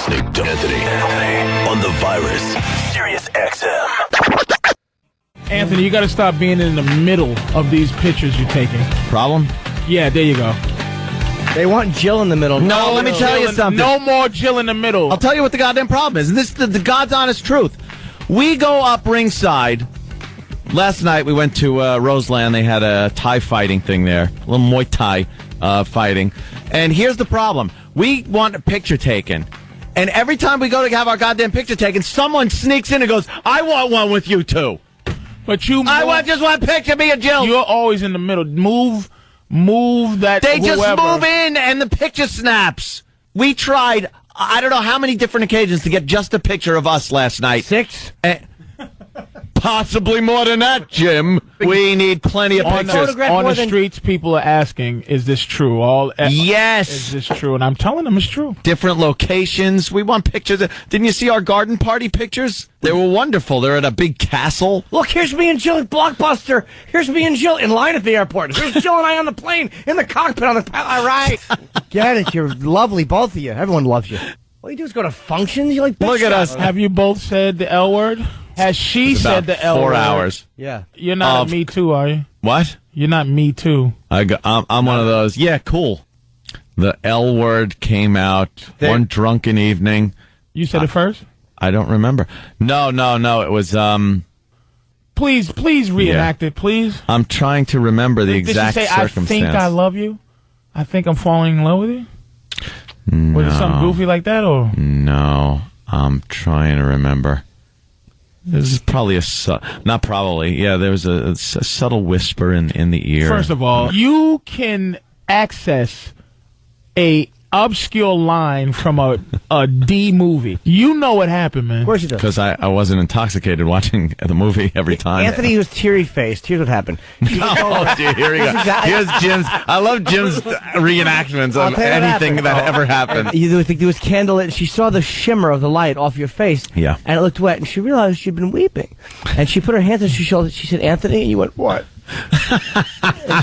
listening to Anthony on the Virus, Sirius XM. Anthony, you got to stop being in the middle of these pictures you're taking. Problem? Yeah, there you go. They want Jill in the middle. No, let me tell you something. No more Jill in the middle. I'll tell you what the goddamn problem is. And this is the God's honest truth. We go up ringside. Last night we went to Roseland. They had a Thai fighting thing there. A little Muay Thai fighting. And here's the problem. We want a picture taken. And every time we go to have our goddamn picture taken, someone sneaks in and goes, I want one with you too. But you... just want a picture of me and Jill. You're always in the middle. Move that... They whoever. just move in and the picture snaps. We tried, I don't know how many different occasions to get just a picture of us last night. 6? Possibly more than that, Jim. We need plenty of pictures. On the streets, people are asking, is this true? Yes. Is this true? And I'm telling them it's true. Different locations. We want pictures. Didn't you see our garden party pictures? They were wonderful. They're at a big castle. Look, here's me and Jill at Blockbuster. Here's me and Jill in line at the airport. Here's Jill and I on the plane, in the cockpit on the... All right. Get it. You're lovely, both of you. Everyone loves you. All you do is go to functions. You like... Look at us. Have you both said the L word? Has she said the L word? 4 hours. Yeah. You're not a Me Too, are you? What? You're not Me Too. I'm one of those. Yeah, cool. The L word came out one drunken evening. You said it first? I don't remember. No. It was, Please reenact it, please. I'm trying to remember the exact Did she say, circumstance. I think I love you? I think I'm falling in love with you? No. Was it something goofy like that, or? No. I'm trying to remember. This is probably not probably. Yeah, there was a subtle whisper in the ear. First of all, you can access a obscure line from a D movie. You know what happened, man. Of course you do. Because I wasn't intoxicated watching the movie every time. Anthony was teary-faced. Here's what happened. Oh, dear, here we go. Here's Jim's. I love Jim's reenactments of anything that ever happened. There was candlelit, and she saw the shimmer of the light off your face. Yeah. And it looked wet, and she realized she'd been weeping. And she put her hands on your shoulder. She said, Anthony, and you went, what?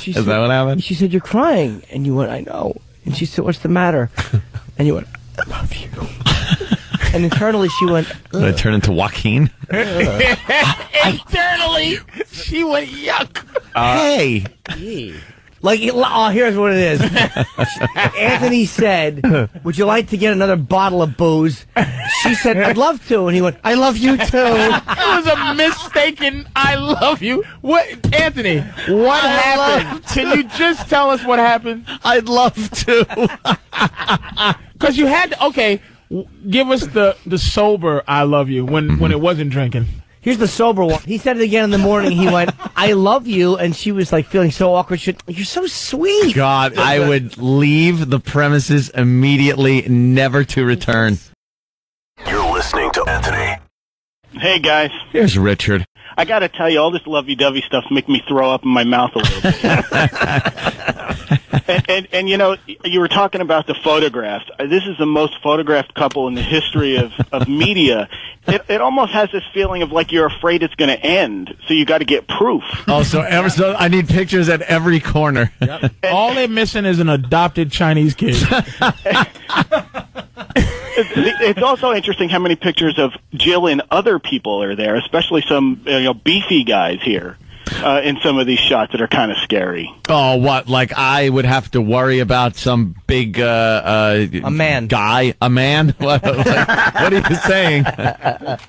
Is that what happened? She said, you're crying. And you went, I know. And she said, what's the matter? And you went, I love you. And internally she went, did I turn into Joaquin? Internally, she went, yuck. Hey. Like, here's what it is. Anthony said, would you like to get another bottle of booze? She said, I'd love to. And he went, I love you too. It was a mistaken I love you. What, Anthony, what happened? Can you just tell us what happened? I'd love to. Because you had to, okay, give us the sober I love you when it wasn't drinking. Here's the sober one. He said it again in the morning. He went, I love you. And she was like feeling so awkward. You're so sweet. God, I would leave the premises immediately, never to return. You're listening to Anthony. Hey, guys. Here's Richard. I got to tell you, all this lovey-dovey stuff makes me throw up in my mouth a little bit. and you know, you were talking about the photographs. This is the most photographed couple in the history of media. It almost has this feeling of like you're afraid it's going to end, so you got to get proof. Oh, so I need pictures at every corner. Yep. All they're missing is an adopted Chinese kid. It's also interesting how many pictures of Jill and other people are there, especially some beefy guys here in some of these shots that are kind of scary. Oh, what? Like I would have to worry about some big a man guy? A man? What are you saying?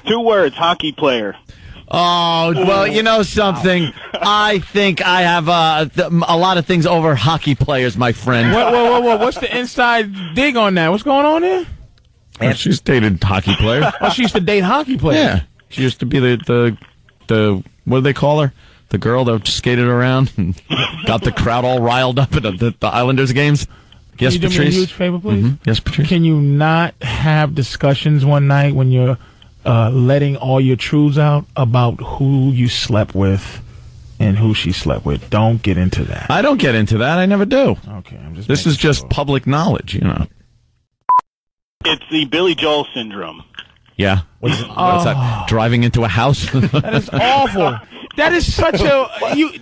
2 words: hockey player. Oh, well, you know something? I think I have a lot of things over hockey players, my friend. Whoa. What's the inside dig on that? What's going on there? She's dated hockey players. Oh, she used to date hockey players. Yeah. She used to be the what do they call her? The girl that skated around and got the crowd all riled up at the Islanders games. Yes, Can you Patrice. do me a huge favor, please? Mm-hmm. Yes, Patrice. Can you not have discussions one night when you're letting all your truths out about who you slept with and who she slept with? Don't get into that. I don't get into that. I never do. Okay, I'm just. This is just public knowledge, you know. It's the Billy Joel syndrome. Yeah. What is that? Driving into a house? That is awful. That is such a...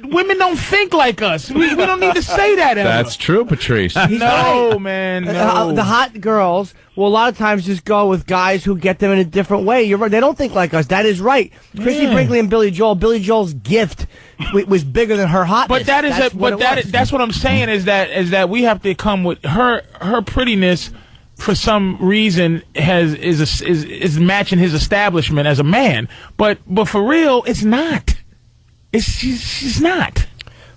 women don't think like us. We don't need to say that ever. That's true, Patrice. No, man, no. The hot girls will a lot of times just go with guys who get them in a different way. You're right. They don't think like us. That is right. Christy Brinkley and Billy Joel. Billy Joel's gift was bigger than her hotness. But that's what I'm saying is that we have to come with her prettiness. For some reason, is matching his establishment as a man, but for real, it's not. She's not.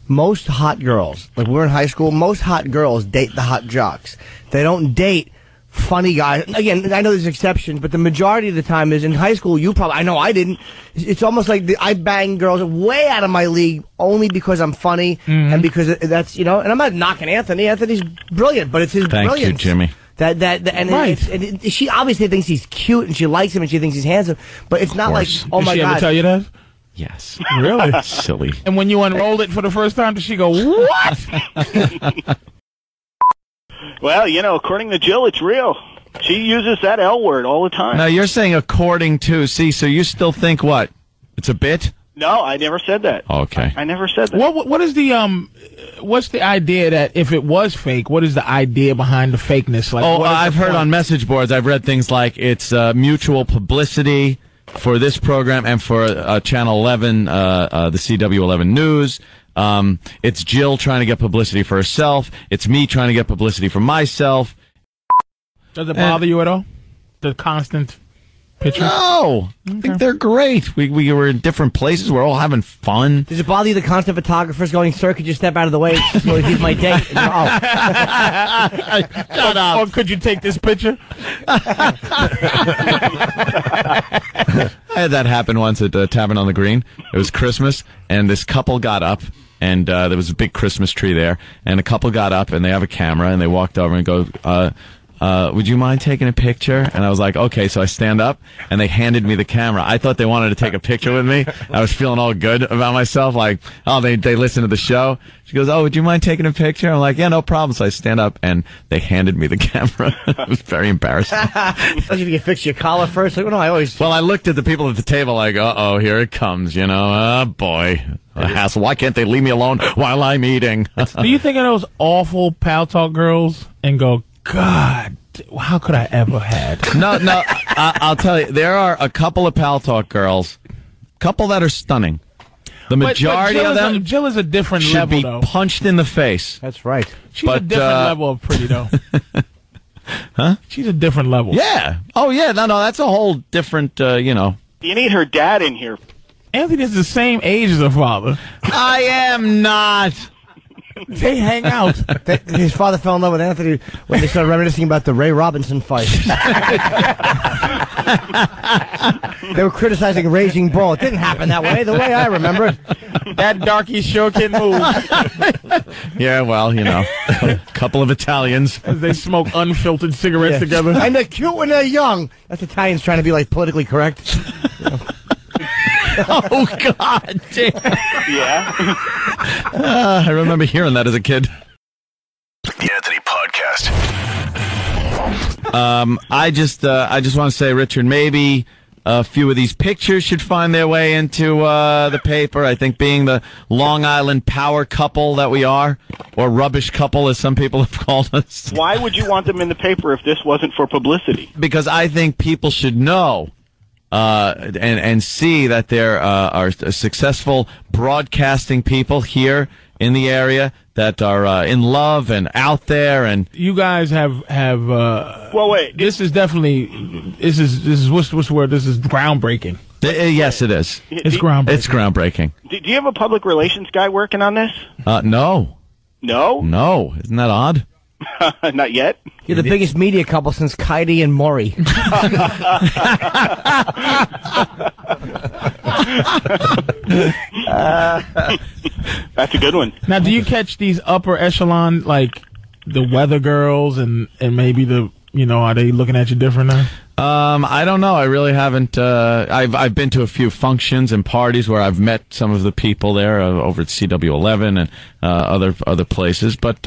Most hot girls, like we're in high school, most hot girls date the hot jocks. They don't date funny guys. Again, I know there's exceptions, but the majority of the time is in high school. I know I didn't. It's almost like I bang girls way out of my league only because I'm funny and because that's and I'm not knocking Anthony. Anthony's brilliant, but it's his brilliance. Thank you, Jimmy. She obviously thinks he's cute and she likes him and she thinks he's handsome, but it's not like, oh my God. Did she ever tell you that? Yes. Really? Silly. And when you unrolled it for the first time, did she go, what? Well, according to Jill, it's real. She uses that L word all the time. Now, you're saying according to, so you still think what? It's a bit? No, I never said that. Okay. I never said that. What is the what's the idea that if it was fake, what is the idea behind the fakeness? Like, I've heard on message boards, I've read things like it's mutual publicity for this program and for Channel 11, the CW11 News. It's Jill trying to get publicity for herself. It's me trying to get publicity for myself. Does it bother you at all? The constant pictures? No. I think they're great. We were in different places. We're all having fun. Does it bother you the constant photographers going, sir, could you step out of the way? He's my date. Shut up. Or could you take this picture? I had that happen once at Tavern on the Green. It was Christmas, and this couple got up, and there was a big Christmas tree there, and a couple got up, and they have a camera, and they walked over and go, would you mind taking a picture? And I was like, okay. So I stand up, and they handed me the camera. I thought they wanted to take a picture with me. I was feeling all good about myself, like, oh, they listen to the show. She goes, oh, would you mind taking a picture? I'm like, yeah, no problem. So I stand up, and they handed me the camera. It was very embarrassing. Don't you fix your collar first? Like, Well, I looked at the people at the table like, uh-oh, here it comes, Oh, boy. A hassle. Why can't they leave me alone while I'm eating? Do you think of those awful Pal Talk girls and go, God, how could I ever had? No, I'll tell you, there are a couple of Pal Talk girls, couple that are stunning. The majority of them Jill is a different should level, be though. punched in the face. That's right. She's a different level of pretty, though. Huh? She's a different level. Yeah. Oh, yeah. No, that's a whole different, You need her dad in here. Anthony is the same age as her father. I am not. They hang out. His father fell in love with Anthony when they started reminiscing about the Ray Robinson fight. They were criticizing Raging Bull. It didn't happen that way, the way I remember it. That darky sure can move. Yeah, well, a couple of Italians. As they smoke unfiltered cigarettes together. And they're cute when they're young. That's Italians trying to be, politically correct. Oh, God damn. Yeah. I remember hearing that as a kid. The Anthony Podcast. I just want to say, Richard, maybe a few of these pictures should find their way into the paper. I think being the Long Island power couple that we are, or rubbish couple as some people have called us. Why would you want them in the paper if this wasn't for publicity? Because I think people should know and see that there are successful broadcasting people here in the area that are in love and out there, and you guys have well, wait. This is definitely what's the word? This is groundbreaking. Yes, it is. It's groundbreaking. It's groundbreaking. Do you have a public relations guy working on this? No. No? Isn't that odd? Not yet. You're the biggest media couple since Kaidi and Maury. That's a good one. Now, do you catch these upper echelon, like the weather girls, and maybe are they looking at you different now? I don't know. I really haven't. I've been to a few functions and parties where I've met some of the people there over at CW11 and other places. But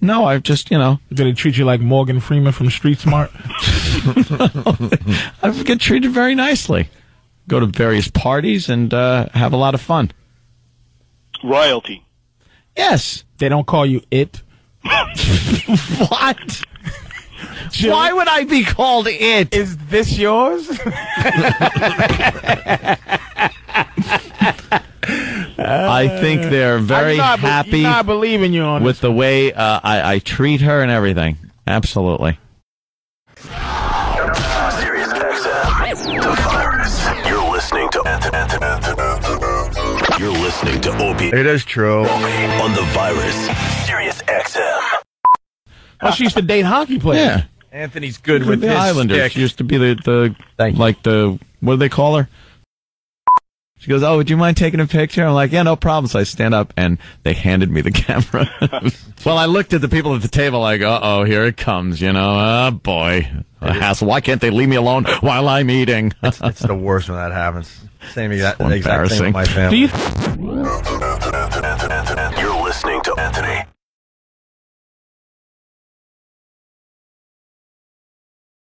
no, I've just Do they treat you like Morgan Freeman from Street Smart? I get treated very nicely. Go to various parties and have a lot of fun. Royalty. Yes. They don't call you it. What? Why would I be called it? Is this yours? I think they're very happy I believe in you on with this. the way I treat her and everything. Absolutely. Sirius XM, the virus. You're listening to You're listening to Opie It is true. on the virus. Sirius XM. Oh, she used to date hockey players. Yeah. Anthony's good with the his Islanders. stick. She used to be the Thank you. like the, what do they call her? She goes, "Oh, would you mind taking a picture?" I'm like, "Yeah, no problem." So I stand up, and they handed me the camera. Well, I looked at the people at the table like, "Uh-oh, here it comes," you know. Oh, boy. A hassle. Why can't they leave me alone while I'm eating? It's the worst when that happens. Same exact So thing with my family. Do you